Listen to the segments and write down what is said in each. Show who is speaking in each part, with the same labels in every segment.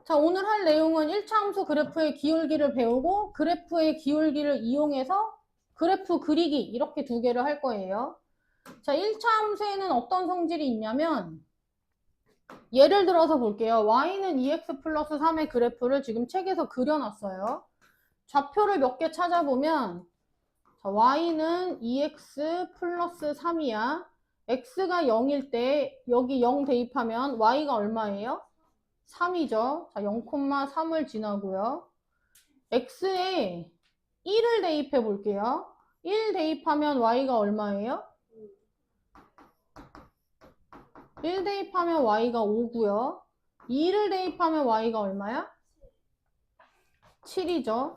Speaker 1: 자, 오늘 할 내용은 1차 함수 그래프의 기울기를 배우고 그래프의 기울기를 이용해서 그래프 그리기 이렇게 두 개를 할 거예요. 자, 1차 함수에는 어떤 성질이 있냐면 예를 들어서 볼게요. y는 2x 플러스 3의 그래프를 지금 책에서 그려놨어요. 좌표를 몇 개 찾아보면 자, y는 2x 플러스 3이야. x가 0일 때 여기 0 대입하면 y가 얼마예요? 3이죠. 자, 0,3을 지나고요. x에 1을 대입해 볼게요. 1 대입하면 y가 얼마예요? 1 대입하면 y가 5고요. 2를 대입하면 y가 얼마야? 7이죠.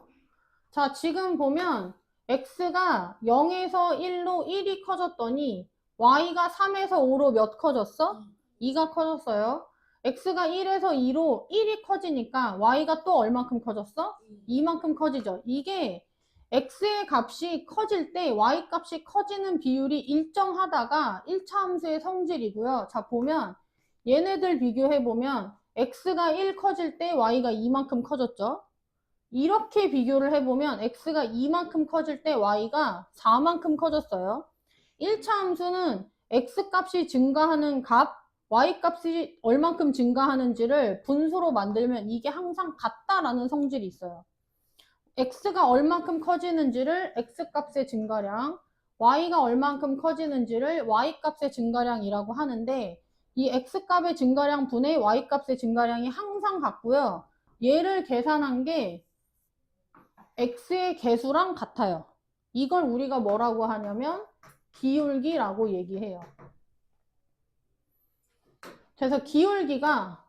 Speaker 1: 자, 지금 보면 x가 0에서 1로 1이 커졌더니 y가 3에서 5로 몇 커졌어? 2가 커졌어요. x가 1에서 2로 1이 커지니까 y가 또 얼만큼 커졌어? 2만큼 커지죠. 이게 x의 값이 커질 때 y 값이 커지는 비율이 일정하다가 1차 함수의 성질이고요. 자, 보면 얘네들 비교해보면 x가 1 커질 때 y가 2만큼 커졌죠. 이렇게 비교를 해보면 x가 2만큼 커질 때 y가 4만큼 커졌어요. 1차 함수는 x값이 증가하는 값, y값이 얼만큼 증가하는지를 분수로 만들면 이게 항상 같다라는 성질이 있어요. x가 얼만큼 커지는지를 x값의 증가량, y가 얼만큼 커지는지를 y값의 증가량이라고 하는데 이 x값의 증가량 분의 y값의 증가량이 항상 같고요. 얘를 계산한 게 x의 개수랑 같아요. 이걸 우리가 뭐라고 하냐면 기울기라고 얘기해요. 그래서 기울기가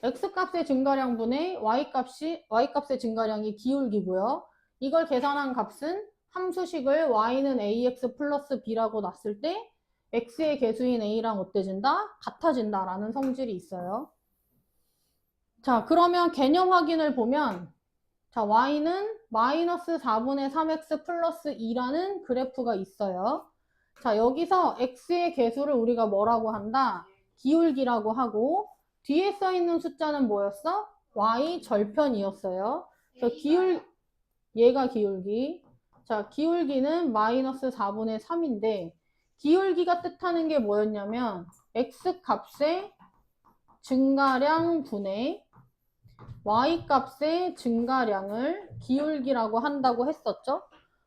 Speaker 1: x값의 증가량분의 y값의 증가량이 기울기고요. 이걸 계산한 값은 함수식을 y는 ax 플러스 b라고 놨을 때 x의 개수인 a랑 어때진다? 같아진다라는 성질이 있어요. 자, 그러면 개념 확인을 보면 자, y는 마이너스 4분의 3x 플러스 2라는 그래프가 있어요. 자, 여기서 x의 개수를 우리가 뭐라고 한다? 기울기라고 하고 뒤에 써 있는 숫자는 뭐였어? y 절편이었어요. 그래서 얘가 기울기. 자, 기울기는 마이너스 4분의 3인데 기울기가 뜻하는 게 뭐였냐면 x 값의 증가량 분의 y값의 증가량을 기울기라고 한다고 했었죠?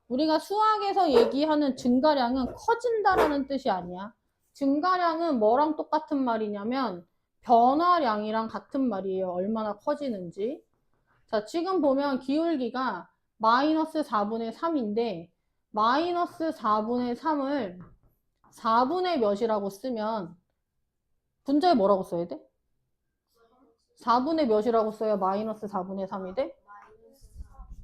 Speaker 1: 우리가 수학에서 얘기하는 증가량은 커진다라는 뜻이 아니야. 증가량은 뭐랑 똑같은 말이냐면 변화량이랑 같은 말이에요. 얼마나 커지는지. 자, 지금 보면 기울기가 마이너스 4분의 3인데 마이너스 4분의 3을 4분의 몇이라고 쓰면 분자에 뭐라고 써야 돼? 4분의 몇이라고 써야 마이너스 4분의 3이 돼?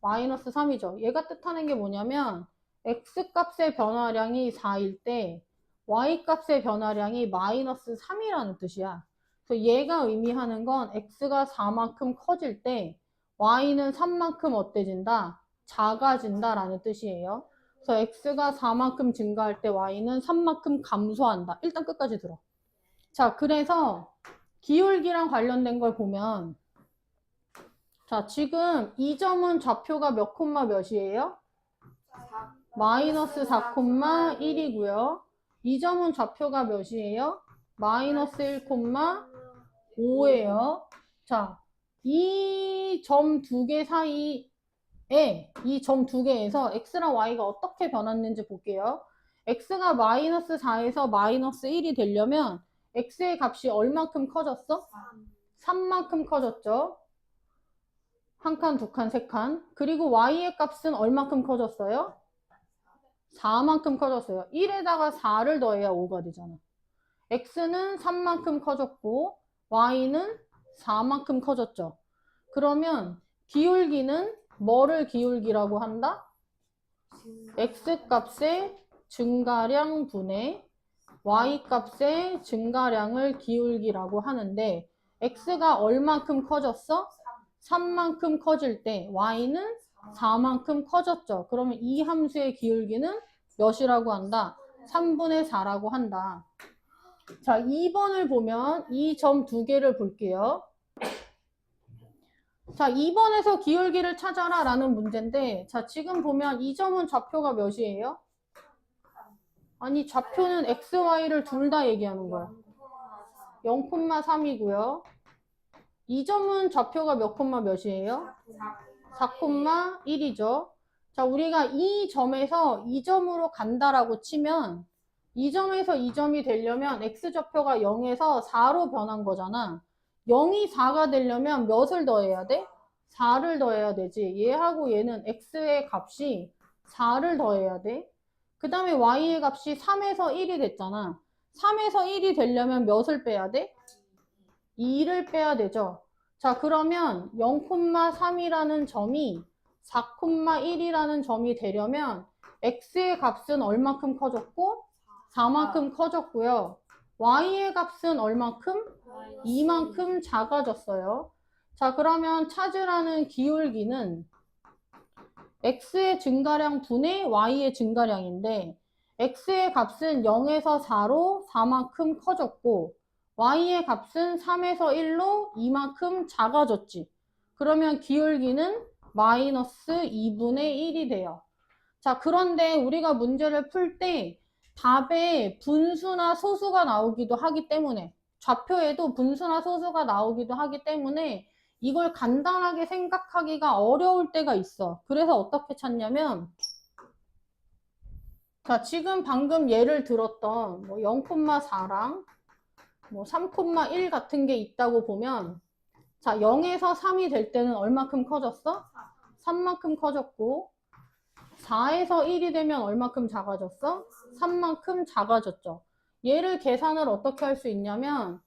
Speaker 1: 마이너스 3이죠. 얘가 뜻하는 게 뭐냐면 x값의 변화량이 4일 때 y값의 변화량이 마이너스 3이라는 뜻이야. 그래서 얘가 의미하는 건 x가 4만큼 커질 때 y는 3만큼 어때진다? 작아진다라는 뜻이에요. 그래서 x가 4만큼 증가할 때 y는 3만큼 감소한다. 일단 끝까지 들어. 자, 그래서 기울기랑 관련된 걸 보면 자, 지금 이 점은 좌표가 몇 콤마 몇이에요? 마이너스 4,1이고요. 이 점은 좌표가 몇이에요? 마이너스 1,5예요. 자, 이 점 두 개 사이에 이 점 두 개에서 x랑 y가 어떻게 변했는지 볼게요. x가 마이너스 4에서 마이너스 1이 되려면 x의 값이 얼만큼 커졌어? 3만큼 커졌죠. 한 칸, 두 칸, 세 칸. 그리고 y의 값은 얼만큼 커졌어요? 4만큼 커졌어요. 1에다가 4를 더해야 5가 되잖아. x는 3만큼 커졌고 y는 4만큼 커졌죠. 그러면 기울기는 뭐를 기울기라고 한다? x값의 증가량 분의 y값의 증가량을 기울기라고 하는데 x가 얼만큼 커졌어? 3만큼 커질 때 y는 4만큼 커졌죠. 그러면 이 함수의 기울기는 몇이라고 한다? 3분의 4라고 한다. 자, 2번을 보면 이 점 두 개를 볼게요. 자, 2번에서 기울기를 찾아라 라는 문제인데, 자, 지금 보면 이 점은 좌표가 몇이에요? 아니, 좌표는 x, y를 둘 다 얘기하는 거야. 0,3이고요. 이 점은 좌표가 몇 콤마 몇이에요? 4,1이죠. 자, 우리가 이 점에서 이 점으로 간다라고 치면 이 점에서 이 점이 되려면 x좌표가 0에서 4로 변한 거잖아. 0이 4가 되려면 몇을 더해야 돼? 4를 더해야 되지. 얘하고 얘는 x의 값이 4를 더해야 돼. 그 다음에 y의 값이 3에서 1이 됐잖아. 3에서 1이 되려면 몇을 빼야 돼? 2를 빼야 되죠. 자, 그러면 0,3이라는 점이 4,1이라는 점이 되려면 x의 값은 얼마큼 커졌고 4만큼 커졌고요. y의 값은 얼마큼? 2만큼 작아졌어요. 자, 그러면 찾으라는 기울기는 x의 증가량 분의 y의 증가량인데 x의 값은 0에서 4로 4만큼 커졌고 y의 값은 3에서 1로 이만큼 작아졌지. 그러면 기울기는 마이너스 2분의 1이 돼요. 자, 그런데 우리가 문제를 풀 때 답에 분수나 소수가 나오기도 하기 때문에 좌표에도 분수나 소수가 나오기도 하기 때문에 이걸 간단하게 생각하기가 어려울 때가 있어. 그래서 어떻게 찾냐면 자, 지금 방금 예를 들었던 뭐 0,4랑 뭐 3,1 같은 게 있다고 보면 자, 0에서 3이 될 때는 얼마큼 커졌어? 3만큼 커졌고 4에서 1이 되면 얼마큼 작아졌어? 3만큼 작아졌죠. 얘를 계산을 어떻게 할 수 있냐면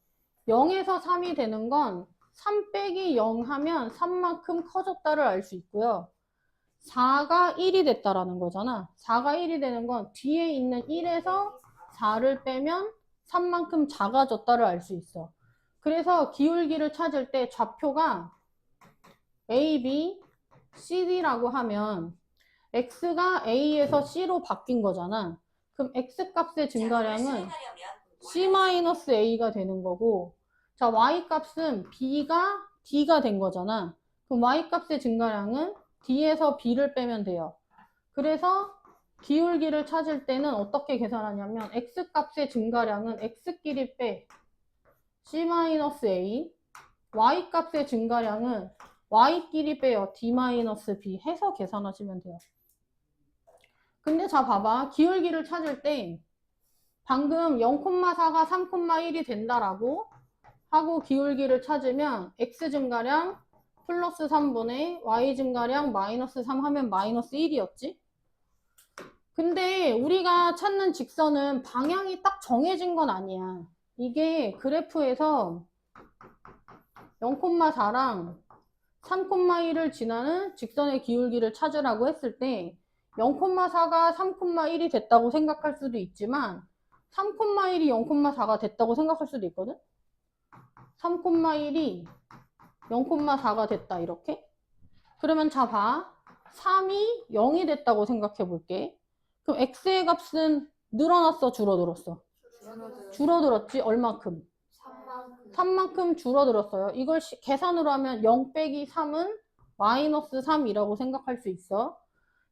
Speaker 1: 0에서 3이 되는 건 3 빼기 0 하면 3만큼 커졌다를 알 수 있고요. 4가 1이 됐다라는 거잖아. 4가 1이 되는 건 뒤에 있는 1에서 4를 빼면 3만큼 작아졌다를 알 수 있어. 그래서 기울기를 찾을 때 좌표가 A, B, C, D라고 하면 X가 A에서 C로 바뀐 거잖아. 그럼 X 값의 증가량은 C-A가 되는 거고 자, Y 값은 B가 D가 된 거잖아. 그럼 Y 값의 증가량은 D에서 B를 빼면 돼요. 그래서 기울기를 찾을 때는 어떻게 계산하냐면 X 값의 증가량은 X끼리 빼 C-A, Y 값의 증가량은 Y끼리 빼요. D-B 해서 계산하시면 돼요. 근데 자 봐봐. 기울기를 찾을 때 방금 0,4가 3,1이 된다라고 하고 기울기를 찾으면 X 증가량 플러스 3분의 Y 증가량 마이너스 3 하면 마이너스 1이었지? 근데 우리가 찾는 직선은 방향이 딱 정해진 건 아니야. 이게 그래프에서 0,4랑 3,1을 지나는 직선의 기울기를 찾으라고 했을 때 0,4가 3,1이 됐다고 생각할 수도 있지만 3,1이 0,4가 됐다고 생각할 수도 있거든? 3,1이 0,4가 됐다 이렇게? 그러면 자 봐. 3이 0이 됐다고 생각해 볼게. 그럼 x의 값은 늘어났어 줄어들었어? 줄어들었지? 얼마큼? 3만큼 줄어들었어요. 이걸 계산으로 하면 0 빼기 3은 마이너스 3이라고 생각할 수 있어.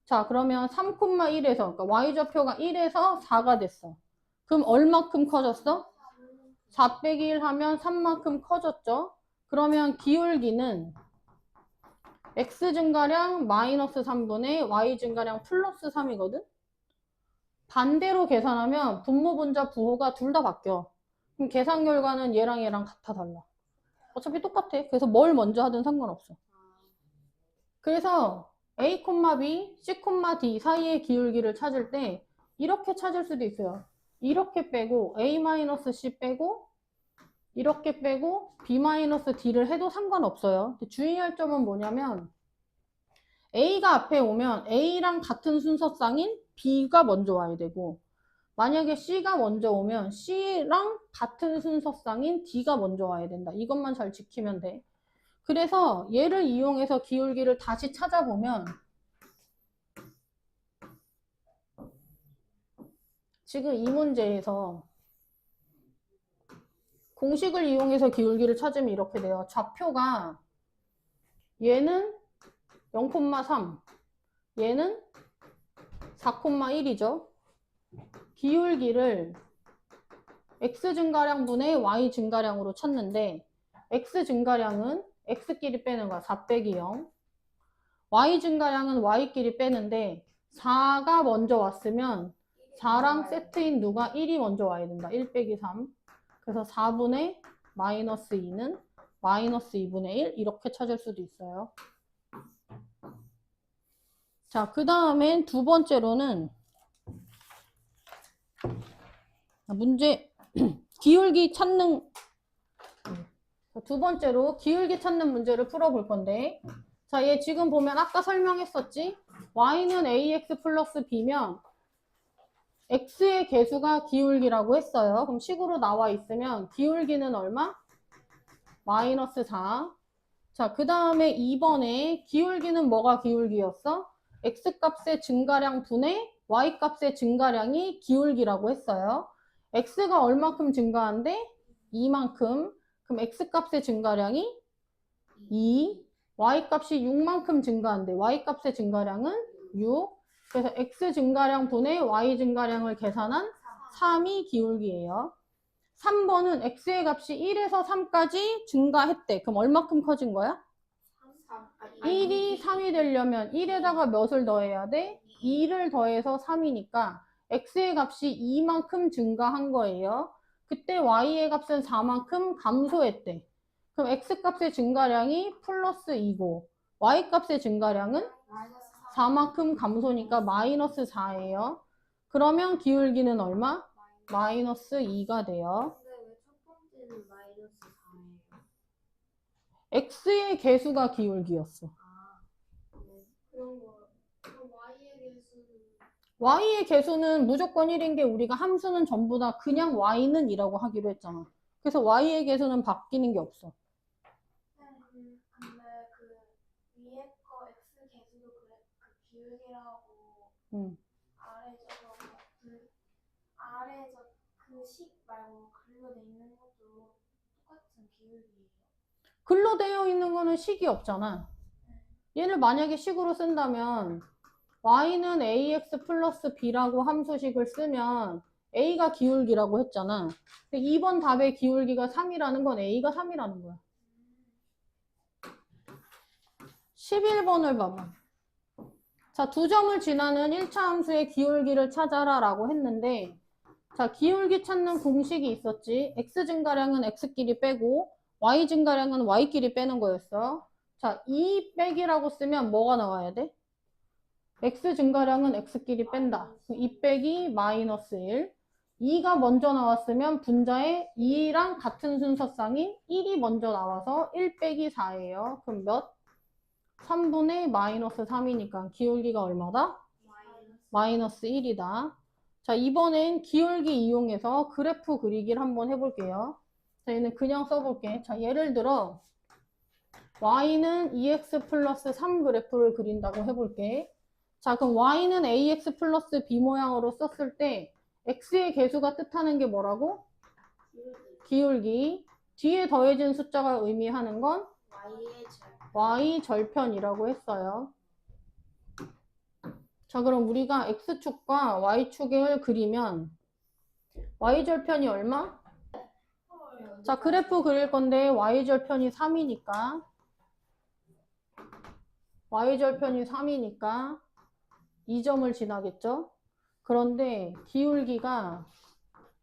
Speaker 1: 자, 그러면 3,1에서, 그러니까 y좌표가 1에서 4가 됐어. 그럼 얼마큼 커졌어? 4 빼기 1 하면 3만큼 커졌죠? 그러면 기울기는 x 증가량 마이너스 3분의 y 증가량 플러스 3이거든? 반대로 계산하면 분모, 분자, 부호가 둘 다 바뀌어. 그럼 계산 결과는 얘랑 같아 달라. 어차피 똑같아. 그래서 뭘 먼저 하든 상관없어. 그래서 A, B, C, D 사이의 기울기를 찾을 때 이렇게 찾을 수도 있어요. 이렇게 빼고 A-C 빼고 이렇게 빼고 B-D를 해도 상관없어요. 주의할 점은 뭐냐면 A가 앞에 오면 A랑 같은 순서쌍인 B가 먼저 와야 되고 만약에 C가 먼저 오면 C랑 같은 순서쌍인 D가 먼저 와야 된다. 이것만 잘 지키면 돼. 그래서 얘를 이용해서 기울기를 다시 찾아보면 지금 이 문제에서 공식을 이용해서 기울기를 찾으면 이렇게 돼요. 좌표가 얘는 0,3, 얘는 4,1이죠. 기울기를 x 증가량분의 y 증가량으로 찾는데 x 증가량은 x끼리 빼는 거야. 4 빼기 0. y 증가량은 y끼리 빼는데 4가 먼저 왔으면 4랑 세트인 누가 1이 먼저 와야 된다. 1 빼기 3. 그래서 4분의 마이너스 2는 마이너스 2분의 1 이렇게 찾을 수도 있어요. 자, 그 다음엔 두 번째로는 문제 기울기 찾는 두 번째로 기울기 찾는 문제를 풀어볼 건데 자, 얘 지금 보면 아까 설명했었지? y는 ax 플러스 b면 x의 개수가 기울기라고 했어요. 그럼 식으로 나와 있으면 기울기는 얼마? 마이너스 4. 자, 그 다음에 2번에 기울기는 뭐가 기울기였어? x값의 증가량 분의 y값의 증가량이 기울기라고 했어요. x가 얼마큼 증가한대? 2만큼. 그럼 x값의 증가량이 2, y값이 6만큼 증가한대. y값의 증가량은 6. 그래서 x 증가량 분의 y 증가량을 계산한 3이 기울기예요. 3번은 x의 값이 1에서 3까지 증가했대. 그럼 얼마큼 커진 거야? 1이 3이 되려면 1에다가 몇을 더해야 돼? 2를 더해서 3이니까 x의 값이 2만큼 증가한 거예요. 그때 y의 값은 4만큼 감소했대. 그럼 x값의 증가량이 플러스 2고 y값의 증가량은 4만큼 감소니까 마이너스 4예요. 그러면 기울기는 얼마? 마이너스 2가 돼요.
Speaker 2: 근데 왜 첫 번째는 마이너스 4예요?
Speaker 1: x의 개수가 기울기였어.
Speaker 2: 네. 그럼 y의 개수는
Speaker 1: y의 개수는 무조건 1인 게 우리가 함수는 전부 다 그냥 y는 이라고 하기로 했잖아. 그래서 y의 개수는 바뀌는 게 없어.
Speaker 2: 근데 그 위에 거 x 개수도 그 기울기라고 아래 적어 아래 그 식 말고 글로 돼 있는 것도 똑같은 기울기예요.
Speaker 1: 글로 되어 있는 거는 식이 없잖아. 얘를 만약에 식으로 쓴다면 y는 ax 플러스 b라고 함수식을 쓰면 a가 기울기라고 했잖아. 2번 답의 기울기가 3이라는 건 a가 3이라는 거야. 11번을 봐봐. 자, 두 점을 지나는 1차 함수의 기울기를 찾아라 라고 했는데 자, 기울기 찾는 공식이 있었지. x 증가량은 x끼리 빼고 y 증가량은 y끼리 빼는 거였어. 자, 2 빼기라고 쓰면 뭐가 나와야 돼? x 증가량은 x끼리 뺀다. 2 빼기 마이너스 1. 2가 먼저 나왔으면 분자에 2랑 같은 순서쌍인 1이 먼저 나와서 1 빼기 4예요. 그럼 몇? 3분의 마이너스 3이니까 기울기가 얼마다? 마이너스 1이다. 자, 이번엔 기울기 이용해서 그래프 그리기를 한번 해볼게요. 자, 얘는 그냥 써볼게. 자, 예를 들어 y는 2x 플러스 3 그래프를 그린다고 해볼게. 자, 그럼 y는 ax 플러스 b 모양으로 썼을 때 x의 개수가 뜻하는 게 뭐라고? 기울기. 뒤에 더해진 숫자가 의미하는 건 y 절편이라고 했어요. 자, 그럼 우리가 x축과 y축을 그리면 y절편이 얼마? 자, 그래프 그릴 건데 y절편이 3이니까 y절편이 3이니까 이 점을 지나겠죠? 그런데 기울기가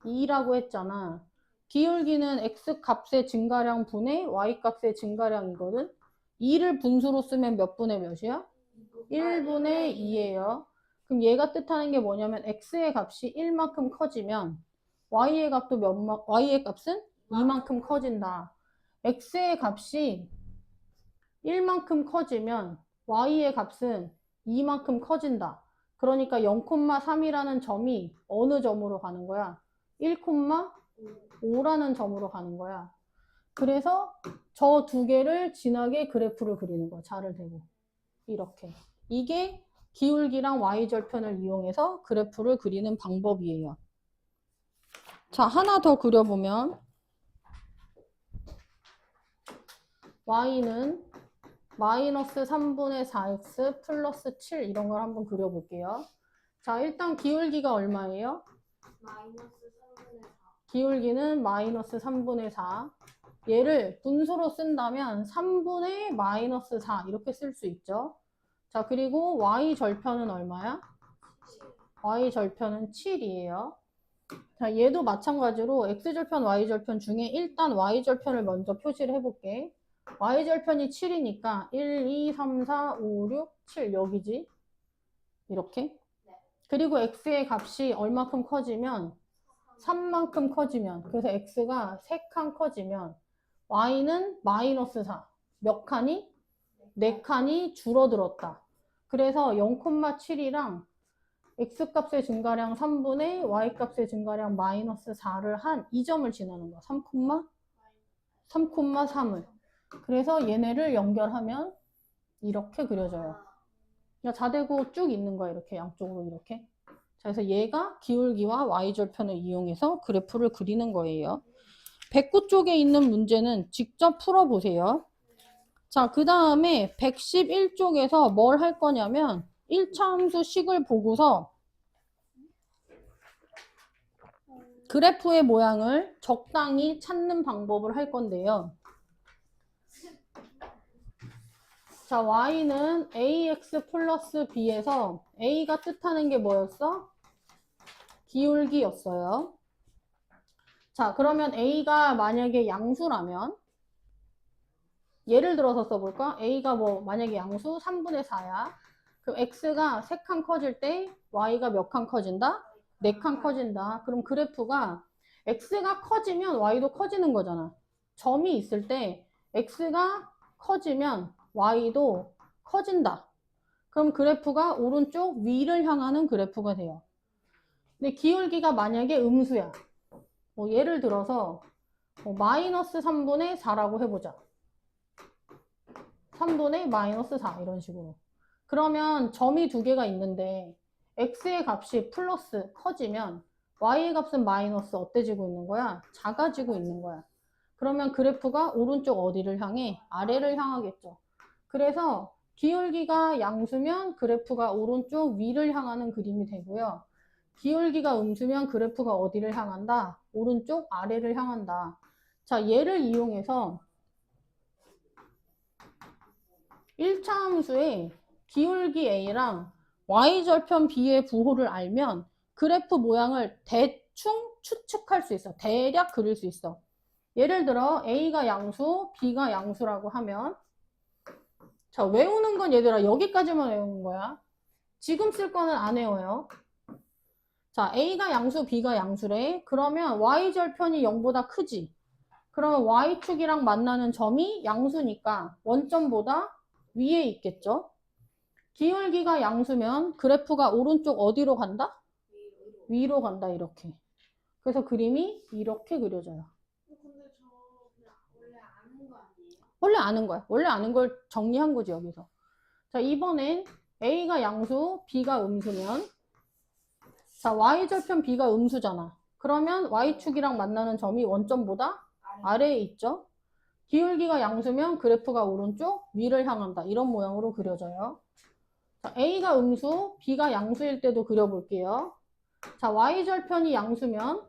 Speaker 1: 2라고 했잖아. 기울기는 x값의 증가량 분의 y값의 증가량이거든. 2를 분수로 쓰면 몇 분의 몇이야? 1분의 2예요. 그럼 얘가 뜻하는 게 뭐냐면 x의 값이 1만큼 커지면 y의 값도 y의 값은 2만큼 커진다. x의 값이 1만큼 커지면 y의 값은 2만큼 커진다. 그러니까 0,3이라는 점이 어느 점으로 가는 거야? 1,5라는 점으로 가는 거야. 그래서 저 두 개를 진하게 그래프를 그리는 거야. 자를 대고. 이렇게. 이게 기울기랑 y절편을 이용해서 그래프를 그리는 방법이에요. 자, 하나 더 그려보면 y는 마이너스 3분의 4x 플러스 7 이런 걸 한번 그려볼게요. 자, 일단 기울기가 얼마예요?
Speaker 2: 마이너스 3분의 4.
Speaker 1: 기울기는 마이너스 3분의 4. 얘를 분수로 쓴다면 3분의 마이너스 4 이렇게 쓸 수 있죠. 자, 그리고 y 절편은 얼마야? y 절편은 7이에요. 자, 얘도 마찬가지로 x절편, y절편 중에 일단 y절편을 먼저 표시를 해볼게. y절편이 7이니까 1, 2, 3, 4, 5, 6, 7 여기지? 이렇게. 그리고 x의 값이 얼마큼 커지면 3만큼 커지면, 그래서 x가 3칸 커지면 y는 마이너스 4. 몇 칸이? 4칸이 줄어들었다. 그래서 0,7이랑 x값의 증가량 3분의 y값의 증가량 마이너스 4를 한 이 점을 지나는 거야. 3,3을. 그래서 얘네를 연결하면 이렇게 그려져요. 그러니까 자대고 쭉 있는 거야. 이렇게 양쪽으로 이렇게. 자, 그래서 얘가 기울기와 y절편을 이용해서 그래프를 그리는 거예요. 109 쪽에 있는 문제는 직접 풀어보세요. 자, 그 다음에 111쪽에서 뭘 할 거냐면 1차 함수 식을 보고서 그래프의 모양을 적당히 찾는 방법을 할 건데요. 자, y는 ax 플러스 b에서 a가 뜻하는 게 뭐였어? 기울기였어요. 자, 그러면 a가 만약에 양수라면 예를 들어서 써볼까? a가 만약에 양수 3분의 4야. 그럼 x가 3칸 커질 때 y가 몇 칸 커진다? 4칸 커진다. 그럼 그래프가 x가 커지면 y도 커지는 거잖아. 점이 있을 때 x가 커지면 y도 커진다. 그럼 그래프가 오른쪽 위를 향하는 그래프가 돼요. 근데 기울기가 만약에 음수야. 예를 들어서 마이너스 3분의 4라고 해보자. 3분의 마이너스 4 이런 식으로. 그러면 점이 두 개가 있는데 x의 값이 플러스 커지면 y의 값은 마이너스 어때지고 있는 거야? 작아지고 있는 거야. 그러면 그래프가 오른쪽 어디를 향해? 아래를 향하겠죠. 그래서 기울기가 양수면 그래프가 오른쪽 위를 향하는 그림이 되고요. 기울기가 음수면 그래프가 어디를 향한다? 오른쪽 아래를 향한다. 자, 얘를 이용해서 1차 함수의 기울기 A랑 Y절편 B의 부호를 알면 그래프 모양을 대충 추측할 수 있어. 대략 그릴 수 있어. 예를 들어 A가 양수, B가 양수라고 하면 자, 외우는 건 얘들아 여기까지만 외우는 거야. 지금 쓸 거는 안 외워요. 자, A가 양수, B가 양수래. 그러면 Y절편이 0보다 크지. 그러면 Y축이랑 만나는 점이 양수니까 원점보다 위에 있겠죠. 기울기가 양수면 그래프가 오른쪽 어디로 간다? 위로 간다 이렇게. 그래서 그림이 이렇게 그려져요.
Speaker 2: 근데 저 그냥 원래 아는 거 아니에요?
Speaker 1: 원래 아는 거야. 원래 아는 걸 정리한 거지 여기서. 자, 이번엔 A가 양수, B가 음수면 자, Y절편 B가 음수잖아. 그러면 Y축이랑 만나는 점이 원점보다 아래에 있죠. 기울기가 양수면 그래프가 오른쪽 위를 향한다. 이런 모양으로 그려져요. 자, A가 음수, B가 양수일 때도 그려볼게요. 자, Y절편이 양수면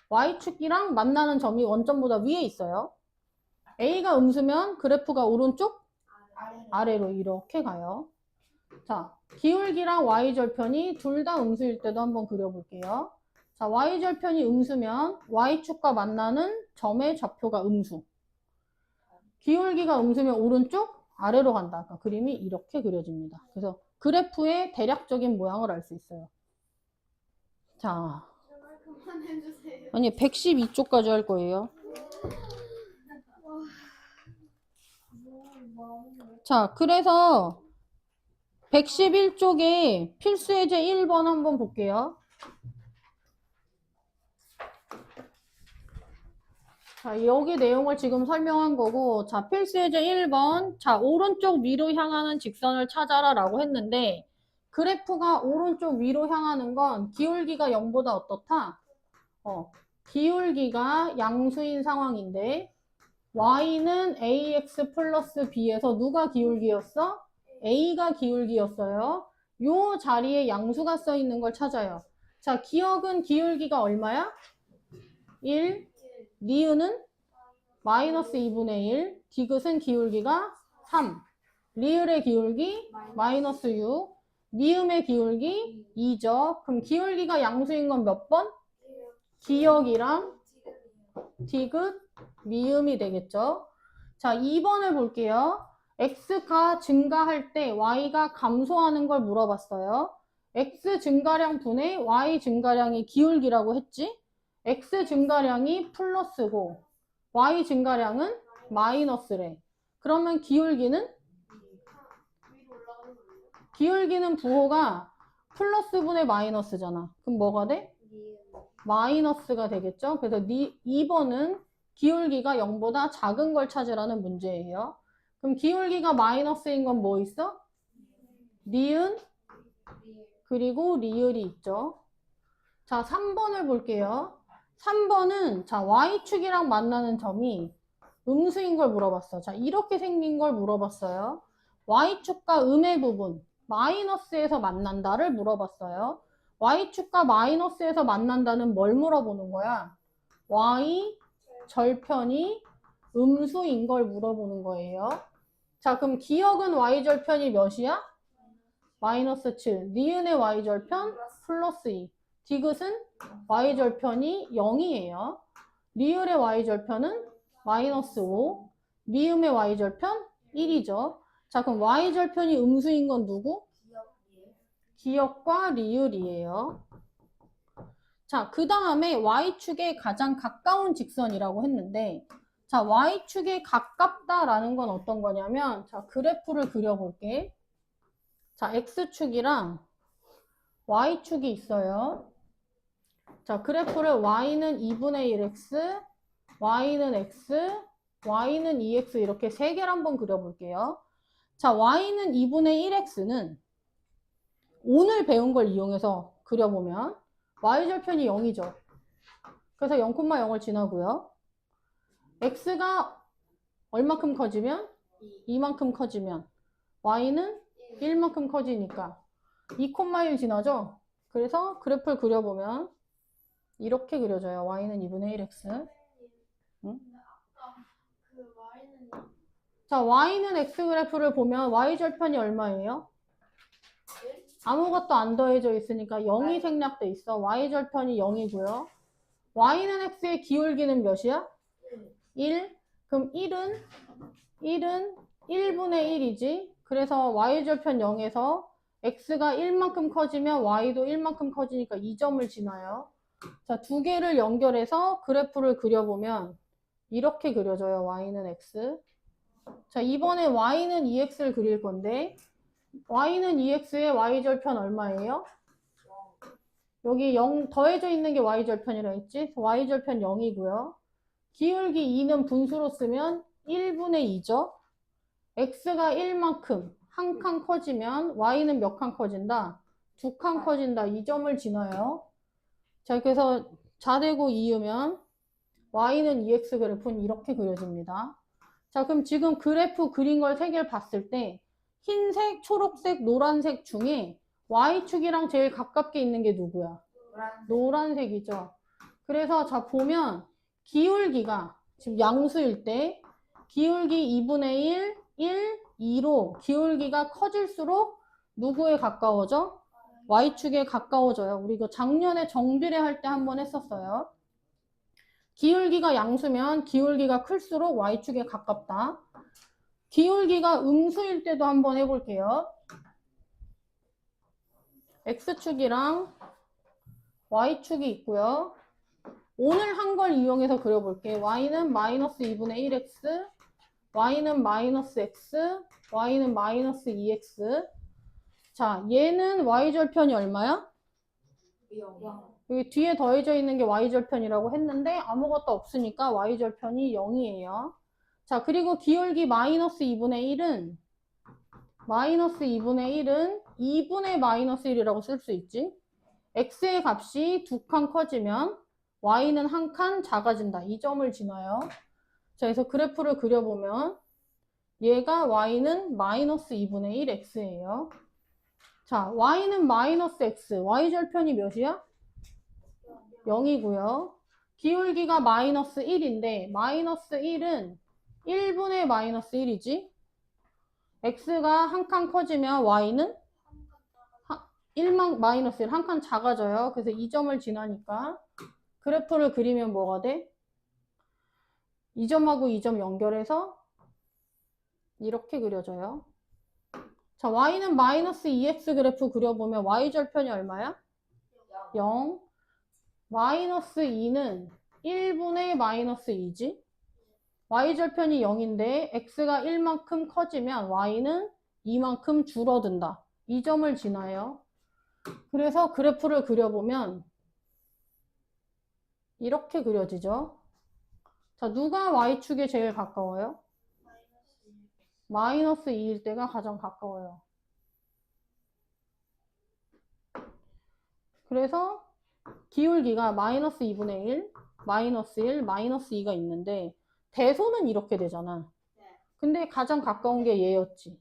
Speaker 1: Y축이랑 만나는 점이 원점보다 위에 있어요. A가 음수면 그래프가 오른쪽 아래로 이렇게 가요. 자, 기울기랑 Y절편이 둘 다 음수일 때도 한번 그려볼게요. 자, Y절편이 음수면 Y축과 만나는 점의 좌표가 음수. 기울기가 음수면 오른쪽 아래로 간다. 그러니까 그림이 이렇게 그려집니다. 그래서 그래프의 대략적인 모양을 알 수 있어요. 자,
Speaker 2: 제발 그만해주세요.
Speaker 1: 아니 112쪽까지 할 거예요. 자, 그래서 111쪽에 필수예제 1번 한번 볼게요. 자, 여기 내용을 지금 설명한 거고, 자, 필수예제 1번. 자, 오른쪽 위로 향하는 직선을 찾아라 라고 했는데, 그래프가 오른쪽 위로 향하는 건 기울기가 0보다 어떻다? 기울기가 양수인 상황인데, y는 ax 플러스 b에서 누가 기울기였어? a가 기울기였어요. 요 자리에 양수가 써 있는 걸 찾아요. 자, 기억은 기울기가 얼마야? 1. 니은은 마이너스 2분의 1. 디귿은 기울기가 3. 리을의 기울기 마이너스 6. 미음의 기울기 2죠. 그럼 기울기가 양수인 건 몇 번? 기억이랑 디귿, 미음이 되겠죠. 자, 2번을 볼게요. x가 증가할 때 y가 감소하는 걸 물어봤어요. x 증가량 분의 y 증가량이 기울기라고 했지. x 증가량이 플러스고 y 증가량은 마이너스래. 그러면 기울기는? 기울기는 부호가 플러스 분의 마이너스잖아. 그럼 뭐가 돼? 마이너스가 되겠죠. 그래서 2번은 기울기가 0보다 작은 걸 찾으라는 문제예요. 그럼 기울기가 마이너스인 건 뭐 있어? 니은 그리고 리을이 있죠. 자, 3번을 볼게요. 3번은 자, y축이랑 만나는 점이 음수인 걸 물어봤어. 자, 이렇게 생긴 걸 물어봤어요. y축과 음의 부분 마이너스에서 만난다를 물어봤어요. y축과 마이너스에서 만난다는 뭘 물어보는 거야? y 절편이 음수인 걸 물어보는 거예요. 자, 그럼 기억은 y절편이 몇이야? 마이너스 7. 니은의 y절편 플러스 2. 디귿은 y절편이 0이에요. 리을의 y절편은 마이너스 5. 미음의 y절편 1이죠. 자, 그럼 y절편이 음수인 건 누구? 기억과 리을이에요. 자, 그 다음에 y축에 가장 가까운 직선이라고 했는데 자, y축에 가깝다라는 건 어떤 거냐면 자, 그래프를 그려볼게. 자, x축이랑 y축이 있어요. 자, 그래프를 y는 2분의 1x, y는 x, y는 2x 이렇게 세 개를 한번 그려볼게요. 자, y는 2분의 1x는 오늘 배운 걸 이용해서 그려보면 y절편이 0이죠. 그래서 0,0을 지나고요. x가 얼마큼 커지면? 2만큼 커지면 y는 1만큼 커지니까 2,1 지나죠? 그래서 그래프를 그려보면 이렇게 그려져요. y는 2분의 1x. 응? 자, y는 x 그래프를 보면 y절편이 얼마예요? 아무것도 안 더해져 있으니까 0이 생략돼 있어. y절편이 0이고요. y는 x의 기울기는 몇이야? 1. 그럼 1은 1분의 1이지. 그래서 y절편 0에서 x가 1만큼 커지면 y도 1만큼 커지니까 2점을 지나요. 자, 두 개를 연결해서 그래프를 그려보면 이렇게 그려져요. y는 x. 자, 이번에 y는 2x를 그릴 건데 y는 2x의 y절편 얼마예요? 여기 0 더해져 있는 게 y절편이라 했지? y절편 0이고요. 기울기 2는 분수로 쓰면 1분의 2죠. x가 1만큼 한 칸 커지면 y는 몇 칸 커진다? 2칸 커진다. 이 점을 지나요. 자, 그래서 자대고 이으면 y는 2x 그래프는 이렇게 그려집니다. 자, 그럼 지금 그래프 그린 걸 세 개를 봤을 때 흰색, 초록색, 노란색 중에 y축이랑 제일 가깝게 있는 게 누구야? 노란색이죠. 그래서 자, 보면 기울기가 지금 양수일 때 기울기 2분의 1, 2로 기울기가 커질수록 누구에 가까워져? y축에 가까워져요. 우리 이거 작년에 정비례 할 때 한번 했었어요. 기울기가 양수면 기울기가 클수록 y축에 가깝다. 기울기가 음수일 때도 한번 해볼게요. x축이랑 y축이 있고요. 오늘 한 걸 이용해서 그려볼게. y는 마이너스 2분의 1x, y는 마이너스 x, y는 마이너스 2x. 자, 얘는 y절편이 얼마야?
Speaker 2: 0.
Speaker 1: 여기 뒤에 더해져 있는 게 y절편이라고 했는데 아무것도 없으니까 y절편이 0이에요. 자, 그리고 기울기 마이너스 2분의 1은 2분의 마이너스 1이라고 쓸 수 있지. x의 값이 2칸 커지면 y는 한 칸 작아진다. 이 점을 지나요. 자, 그래서 그래프를 그려보면 얘가 y는 마이너스 2분의 1 x예요. 자, y는 마이너스 x, y절편이 몇이야? 0이고요. 기울기가 마이너스 1인데 마이너스 1은 1분의 마이너스 1이지. x가 한 칸 커지면 y는 1만 마이너스 1, 한 칸 작아져요. 그래서 이 점을 지나니까 그래프를 그리면 뭐가 돼? 이 점하고 이 점 연결해서 이렇게 그려져요. 자, y는 마이너스 2x 그래프 그려보면 y절편이 얼마야? 0. 마이너스 2는 1분의 마이너스 2지. y절편이 0인데 x가 1만큼 커지면 y는 2만큼 줄어든다. 이 점을 지나요. 그래서 그래프를 그려보면 이렇게 그려지죠. 자, 누가 y축에 제일 가까워요? 마이너스 2일 때가 가장 가까워요. 그래서 기울기가 마이너스 2분의 1, 마이너스 1, 마이너스 2가 있는데 대소는 이렇게 되잖아. 근데 가장 가까운 게 얘였지.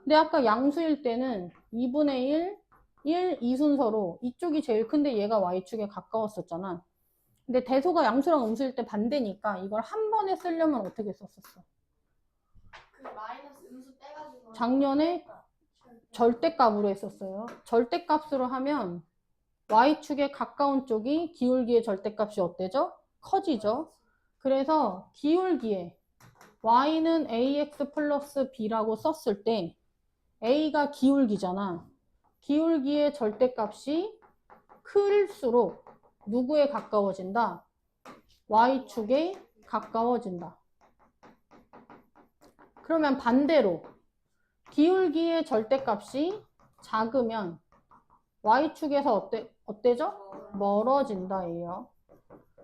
Speaker 1: 근데 아까 양수일 때는 2분의 1, 1, 2 순서로 이쪽이 제일 큰데 얘가 y축에 가까웠었잖아. 근데 대소가 양수랑 음수일 때 반대니까 이걸 한 번에 쓰려면 어떻게 썼었어?
Speaker 2: 그 마이너스 음수 떼가지고
Speaker 1: 작년에 절대값으로 했었어요. 절대값으로 하면 y축에 가까운 쪽이 기울기의 절대값이 어때죠? 커지죠. 그래서 기울기에 y는 ax 플러스 b라고 썼을 때 a가 기울기잖아. 기울기의 절대값이 클수록 누구에 가까워진다? y축에 가까워진다. 그러면 반대로 기울기의 절대값이 작으면 y축에서 어때죠? 멀어진다 예요.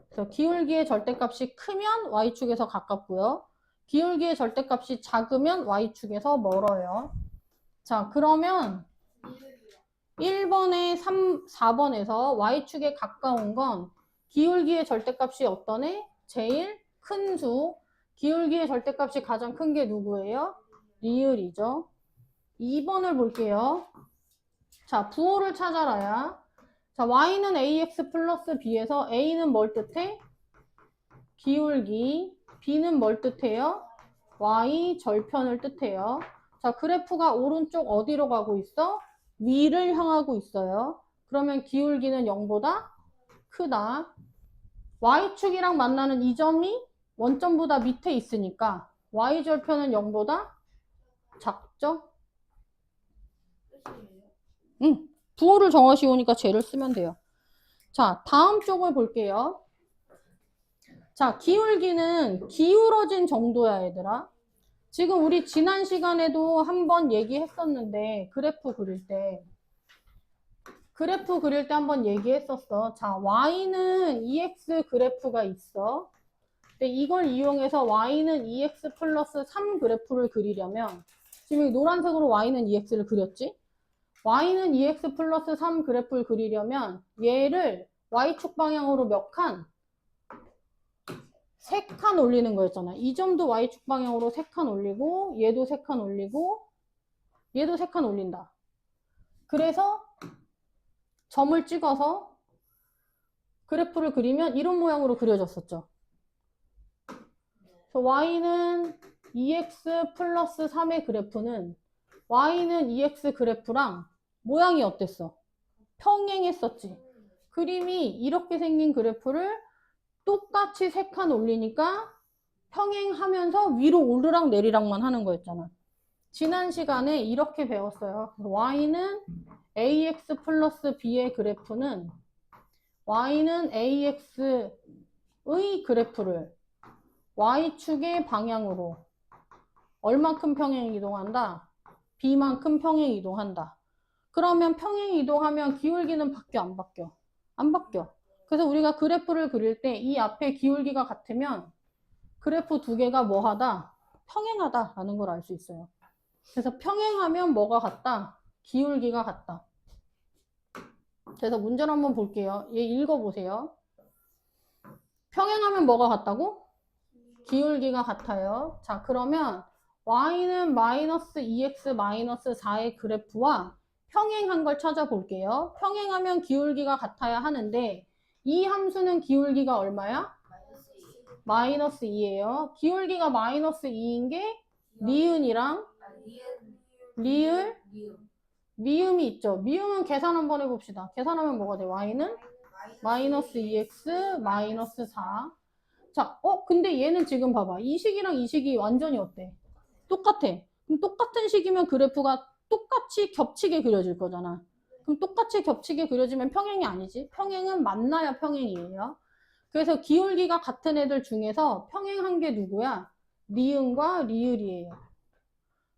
Speaker 1: 그래서 기울기의 절대값이 크면 y축에서 가깝고요. 기울기의 절대값이 작으면 y축에서 멀어요. 자, 그러면 1번에 4번에서 y축에 가까운 건 기울기의 절대값이 어떤 애? 제일 큰 수. 기울기의 절대값이 가장 큰 게 누구예요? 리을이죠. 2번을 볼게요. 자, 부호를 찾아라야. 자, y는 ax 플러스 b에서 a는 뭘 뜻해? 기울기. b는 뭘 뜻해요? y 절편을 뜻해요. 자, 그래프가 오른쪽 어디로 가고 있어? 위를 향하고 있어요. 그러면 기울기는 0보다 크다. y축이랑 만나는 이 점이 원점보다 밑에 있으니까 y절편은 0보다 작죠? 응. 부호를 정하시오니까 쟤를 쓰면 돼요. 자, 다음 쪽을 볼게요. 자, 기울기는 기울어진 정도야, 얘들아. 지금 우리 지난 시간에도 한번 얘기했었는데, 그래프 그릴 때 한번 얘기했었어. 자, y는 EX 그래프가 있어. 근데 이걸 이용해서 y는 EX 플러스 3 그래프를 그리려면, 지금 노란색으로 y는 EX를 그렸지? y는 EX 플러스 3 그래프를 그리려면 얘를 y축 방향으로 몇 칸? 3칸 올리는 거였잖아. 이 점도 y축 방향으로 3칸 올리고 얘도 3칸 올리고 얘도 3칸 올린다. 그래서 점을 찍어서 그래프를 그리면 이런 모양으로 그려졌었죠. 그래서 y는 EX 플러스 3의 그래프는 y는 EX 그래프랑 모양이 어땠어? 평행했었지. 그림이 이렇게 생긴 그래프를 똑같이 3칸 올리니까 평행하면서 위로 오르락 내리락만 하는 거였잖아. 지난 시간에 이렇게 배웠어요. y는 ax 플러스 b의 그래프는 y는 ax의 그래프를 y축의 방향으로 얼만큼 평행 이동한다? b만큼 평행 이동한다. 그러면 평행 이동하면 기울기는 바뀌어, 안 바뀌어? 안 바뀌어. 그래서 우리가 그래프를 그릴 때 이 앞에 기울기가 같으면 그래프 두 개가 뭐하다? 평행하다라는 걸 알 수 있어요. 그래서 평행하면 뭐가 같다? 기울기가 같다. 그래서 문제를 한번 볼게요. 얘 읽어보세요. 평행하면 뭐가 같다고? 기울기가 같아요. 자, 그러면 y는 마이너스 2x 마이너스 4의 그래프와 평행한 걸 찾아볼게요. 평행하면 기울기가 같아야 하는데 이 함수는 기울기가 얼마야? 마이너스 2예요. 기울기가 마이너스 2인 게 니은이랑 리을, 미음이 있죠. 미음은 계산 한번 해봅시다. 계산하면 뭐가 돼? y는 마이너스 2x 마이너스 4. 자, 근데 얘는 지금 봐봐. 이 식이랑 이 식이 완전히 어때? 똑같아. 그럼 똑같은 식이면 그래프가 똑같이 겹치게 그려질 거잖아. 그럼 똑같이 겹치게 그려지면 평행이 아니지. 평행은 만나야 평행이에요. 그래서 기울기가 같은 애들 중에서 평행한 게 누구야? 니은과 리을이에요.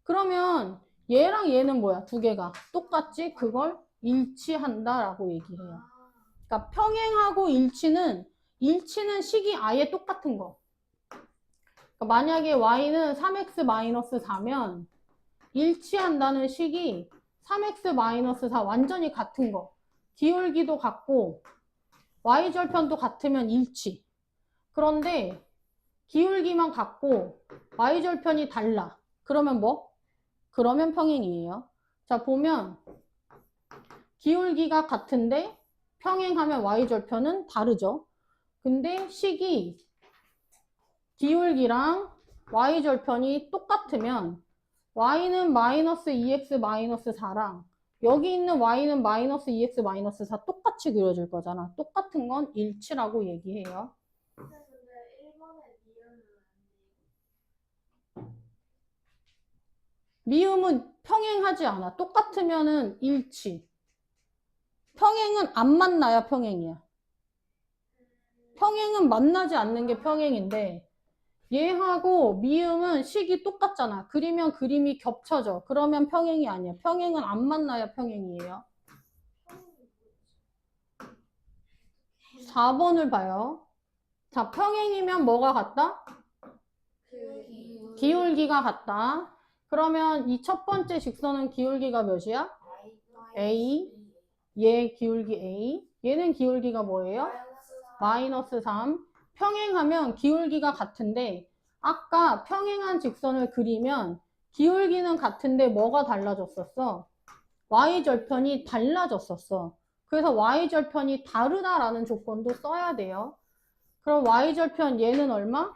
Speaker 1: 그러면 얘랑 얘는 뭐야? 두 개가 똑같지? 그걸 일치한다라고 얘기해요. 그러니까 평행하고 일치는 식이 아예 똑같은 거. 그러니까 만약에 y는 3x-4면 일치한다는 식이 3x-4 완전히 같은 거. 기울기도 같고 y절편도 같으면 일치. 그런데 기울기만 같고 y절편이 달라. 그러면 뭐? 그러면 평행이에요. 자, 보면 기울기가 같은데 평행하면 y절편은 다르죠. 근데 식이 기울기랑 y절편이 똑같으면 y는 마이너스 2x 마이너스 4랑 여기 있는 y는 마이너스 2x 마이너스 4 똑같이 그려질 거잖아. 똑같은 건 일치라고 얘기해요.
Speaker 2: 근데 1번에 니은은
Speaker 1: 미음은 평행하지 않아. 똑같으면은 일치. 평행은 안 만나야 평행이야. 평행은 만나지 않는 게 평행인데 얘하고 미음은 식이 똑같잖아. 그리면 그림이 겹쳐져. 그러면 평행이 아니야. 평행은 안 만나야 평행이에요. 4번을 봐요. 자, 평행이면 뭐가 같다? 기울기가 같다. 그러면 이 첫 번째 직선은 기울기가 몇이야? A. 얘 기울기 A. 얘는 기울기가 뭐예요? 마이너스 3. 평행하면 기울기가 같은데 아까 평행한 직선을 그리면 기울기는 같은데 뭐가 달라졌었어? y절편이 달라졌었어. 그래서 y절편이 다르다라는 조건도 써야 돼요. 그럼 y절편 얘는 얼마?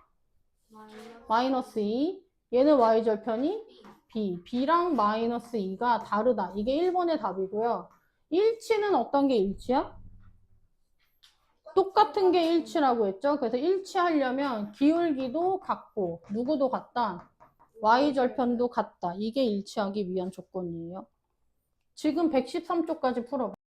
Speaker 1: 마이너스 2. 얘는 y절편이 b. b랑 마이너스 2가 다르다. 이게 1번의 답이고요. 일치는 어떤 게 일치야? 똑같은 게 일치라고 했죠. 그래서 일치하려면 기울기도 같고 누구도 같다. y절편도 같다. 이게 일치하기 위한 조건이에요. 지금 113쪽까지 풀어봐.